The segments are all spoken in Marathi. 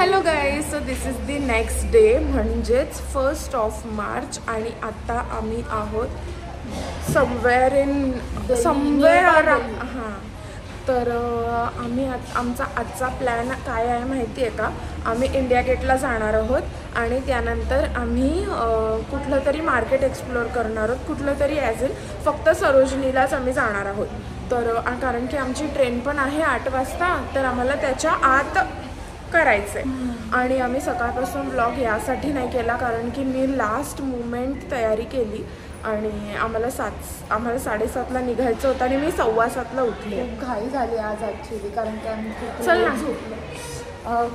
Hello guys, so this is the next day म्हणजेच 1st ऑफ मार्च आणि आता आम्ही आहोत समवेअर हां. तर आम्ही आमचा आजचा प्लॅन काय आहे माहिती आहे का? आम्ही इंडिया गेटला जाणार आहोत आणि त्यानंतर आम्ही कुठलं तरी मार्केट एक्सप्लोअर करणार आहोत. कुठलं तरी ॲज इन फक्त सरोजनीलाच आम्ही जाणार आहोत. तर कारण की आमची ट्रेन पण आहे 8 वाजता, तर आम्हाला त्याच्या आत करायचं आहे. आणि आम्ही सकाळपासून ब्लॉग यासाठी नाही केला कारण की मी लास्ट मोमेंट तयारी केली आणि आम्हाला 7:30ला निघायचं होतं आणि मी 7:15ला उठले. खूप घाई झाली आज ॲक्च्युली, कारण की आम्ही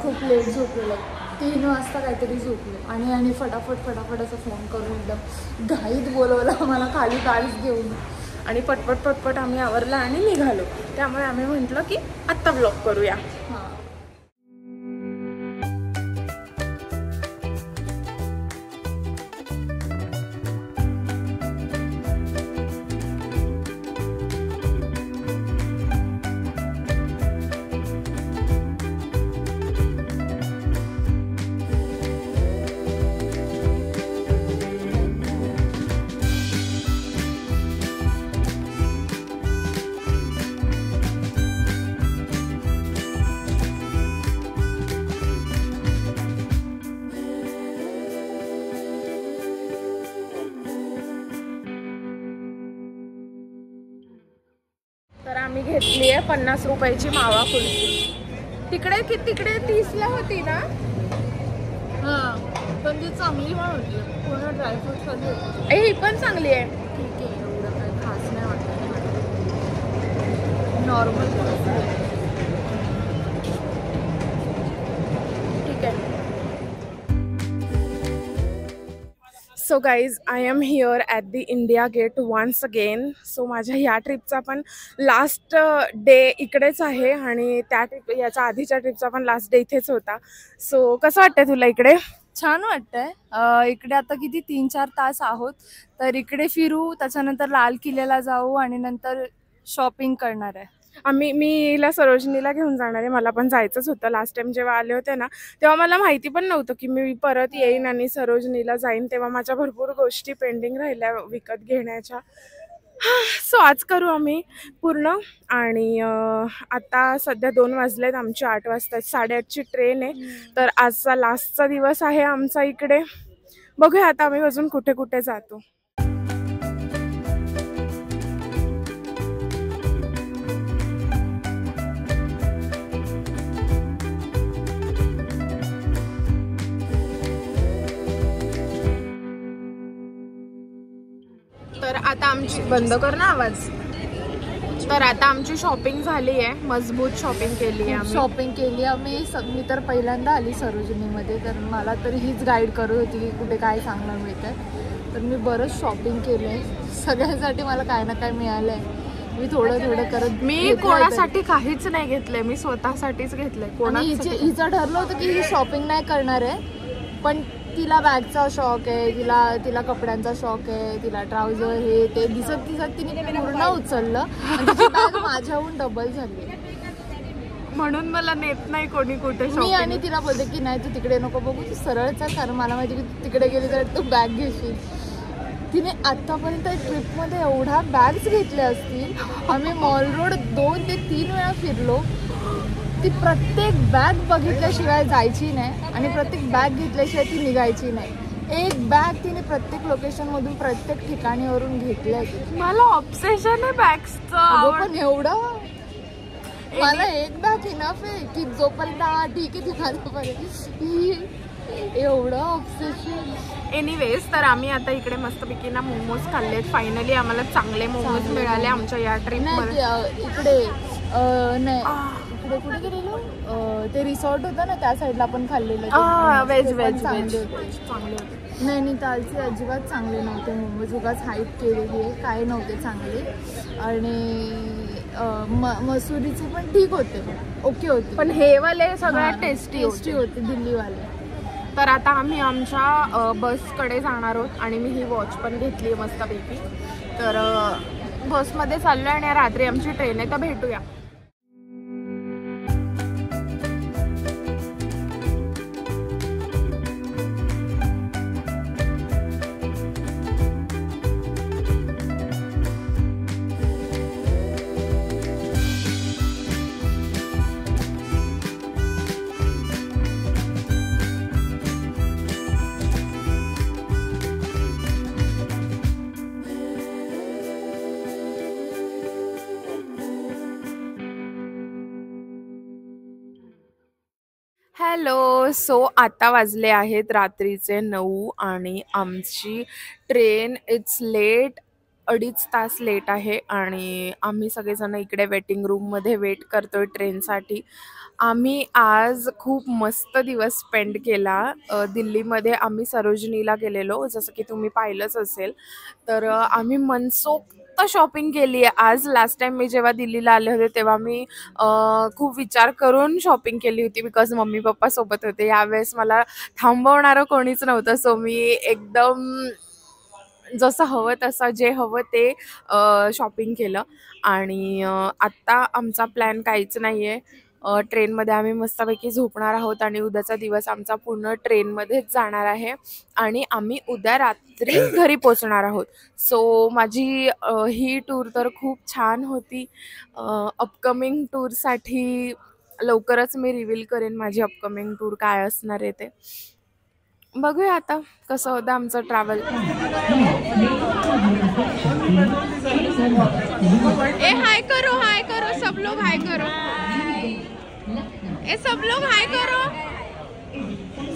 खूप लेट झोपलेलो. 3 वाजता काहीतरी झोपलो आणि फटाफट असं फोन करून एकदम घाईत बोलवलं मला खाली गाडीच घेऊन आणि पटपट आम्ही आवरला आणि निघालो. त्यामुळे आम्ही म्हटलं की आत्ता ब्लॉग करूया. हां. तर आम्ही घेतली आहे 50 रुपयाची मावा कुल्फी. तिकडे 30ला होती ना? हां, पण ती चांगली पण होती. पूर्ण ड्रायफ्रूट वाली होती. ही पण चांगली आहे. ठीक आहे, एवढं काही खास नाही वाटत. नॉर्मल ठीक आहे. So guys, I am here at the India gate once again. So माझ्या ह्या ट्रिपचा पण लास्ट डे इकडेच आहे आणि याच्या आधीच्या ट्रिपचा पण लास्ट डे इथेच होता. सो कसं वाटतंय तुला इकडे? छान वाटतंय. इकडे आता किती 3-4 तास आहोत, तर इकडे फिरू, त्याच्यानंतर लाल किल्ल्याला जाऊ आणि नंतर शॉपिंग करणार आहे. मी सरोजनीला घेऊन जाणार आहे. मला पण जायचंच होतं. लास्ट टाइम जेव्हा आले होते ना, तेव्हा मला माहिती पण नव्हतं की मी परत येईन आणि सरोजनीला जाईन. तेव्हा माझ्या भरपूर गोष्टी पेंडिंग राहिल्या विकत घेण्याच्या. सो आज करू आम्ही पूर्ण. आणि आता सध्या 2 वाजलेत, आमची 8 वाजता 8:30ची ट्रेन आहे. तर आजचा लास्टचा दिवस आहे आमचा इकडे. बघूया आता आम्ही अजून कुठे कुठे जातो. तर आता आमची बंद कर ना आवाज. तर आता आमची शॉपिंग झाली आहे. मजबूत शॉपिंग केली आहे. शॉपिंग केली आम्ही. मी तर पहिल्यांदा आली सरोजिनीमध्ये, तर मला तर हीच गाईड करत होती की कुठे काय चांगलं मिळतं. तर मी बरंच शॉपिंग केलं आहे. सगळ्यांसाठी मला काय ना काय मिळालं आहे. मी थोडं करत. मी कोणासाठी काहीच नाही घेतलंय, मी स्वतःसाठीच घेतलंय. हिचं ठरलं होतं की ही शॉपिंग नाही करणार आहे, पण तिला बॅगचा शॉक आहे, तिला कपड्यांचा शॉक आहे, तिला ट्राउझर हे ते दिसत तिने पूर्ण उचललं आणि तिची बॅग माझ्याहून डबल झाली. म्हणून मला नेत नाही कोणी कुठे. मी आणि तिला बोलते की नाही तू तिकडे नको बघू, तू सरळचा, कारण मला माहिती की तू तिकडे गेली तर तू बॅग घेशील. तिने आतापर्यंत ट्रिपमध्ये एवढ्या बॅग्स घेतल्या असतील. आम्ही मॉल रोड 2 ते 3 वेळा फिरलो. ती प्रत्येक बॅग बघितल्याशिवाय जायची नाही आणि प्रत्येक बॅग घेतल्याशिवाय ती निघायची नाही. एक बॅग तिने प्रत्येक लोकेशनमधून प्रत्येक ठिकाणीवरून घेतल्या. मला ऑब्सेशन आहे बॅग्सचं. पण एवढं मला एक बॅग इनफ आहे की जोपर्यंत ठीक आहे तिथपर्यंत. एवढं ऑब्सेशन. एनिवेज, तर आम्ही आता इकडे मस्तपैकी ना मोमोज खाल्लेत. फायनली आम्हाला चांगले मोमोज मिळाले आमच्या या ट्रिपमध्ये. इकडे नाही, इकडे कुठे गेलेलो, ते रिसॉर्ट होतं ना त्या साईडला आपण खाल्लेलं. व्हेज चांगले होते. नैनितालचे अजिबात चांगले नव्हते मोमोज. उगाच हाईप केलेली आहे, काय नव्हते चांगले. आणि मसुरीचे पण ठीक होते, ओके होते, पण हे वाले सगळ्यात टेस्टी होते दिल्लीवाले. तर आता आम्ही आमच्या बसकडे जाणार आहोत आणि मी ही वॉच पण घेतली आहे मस्तपैकी. तर बसमध्ये चाललो आहे आणि रात्री आमची ट्रेन आहे, तर भेटूया. हॅलो. सो आता वाजले आहेत रात्रीचे 9 आणि आमची ट्रेन इट्स लेट, 2.5 तास लेट आहे आणि आम्ही सगळेजण इकडे वेटिंग रूममध्ये वेट करतोय ट्रेनसाठी. आम्ही आज खूप मस्त दिवस स्पेंड केला. दिल्लीमध्ये आम्ही सरोजनीला गेलेलो, जसं की तुम्ही पाहिलंच असेल. तर आम्ही मनसोक्त शॉपिंग केली आहे. आज लास्ट टाइम मी जेव्हा दिल्लीला आले होते तेव्हा मी खूप विचार करून शॉपिंग केली होती, बिकॉज मम्मी पप्पा सोबत होते. यावेळेस मला थांबवणारं कोणीच नव्हतं. सो मी एकदम जसं हवं तसं, जे हवं ते शॉपिंग केलं. आणि आत्ता आमचा प्लॅन काहीच नाही आहे. ट्रेनमध्ये आम्ही मस्तपैकी झोपणार आहोत आणि उद्याचा दिवस आमचा पूर्ण ट्रेनमध्येच जाणार आहे आणि आम्ही उद्या रात्री घरी पोचणार आहोत. सो माझी ही टूर तर खूप छान होती. अपकमिंग टूरसाठी लवकरच मी रिव्हील करेन माझी अपकमिंग टूर काय असणार आहे ते. बघूया आता कसं होतं आमचं ट्रॅव्हल. ए हाय करो, हाय करो सब लोग, हाय करो. ए सब लोग हाय करो,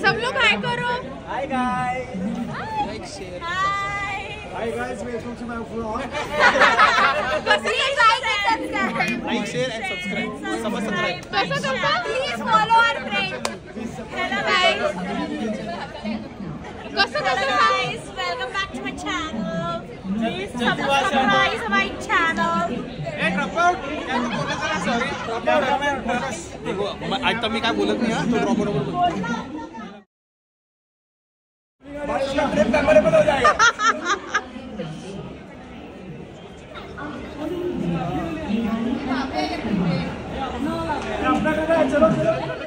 सब लोग हाय करो. Hi guys. Like, share. Hi. Hi guys, welcome to my vlog. Please like and subscribe. Like, share and subscribe. Subscribe. Please follow our friend. Hello guys. Guys, welcome back to my channel. Please subscribe my channel. Hey, drop out. Sorry. Drop out. देखो, आज तो मैं क्या बोलत नहीं यार, तो drop out बोलतो. ट्रिप मेमोरेबल हो जाएगा. अपना चलो चलो.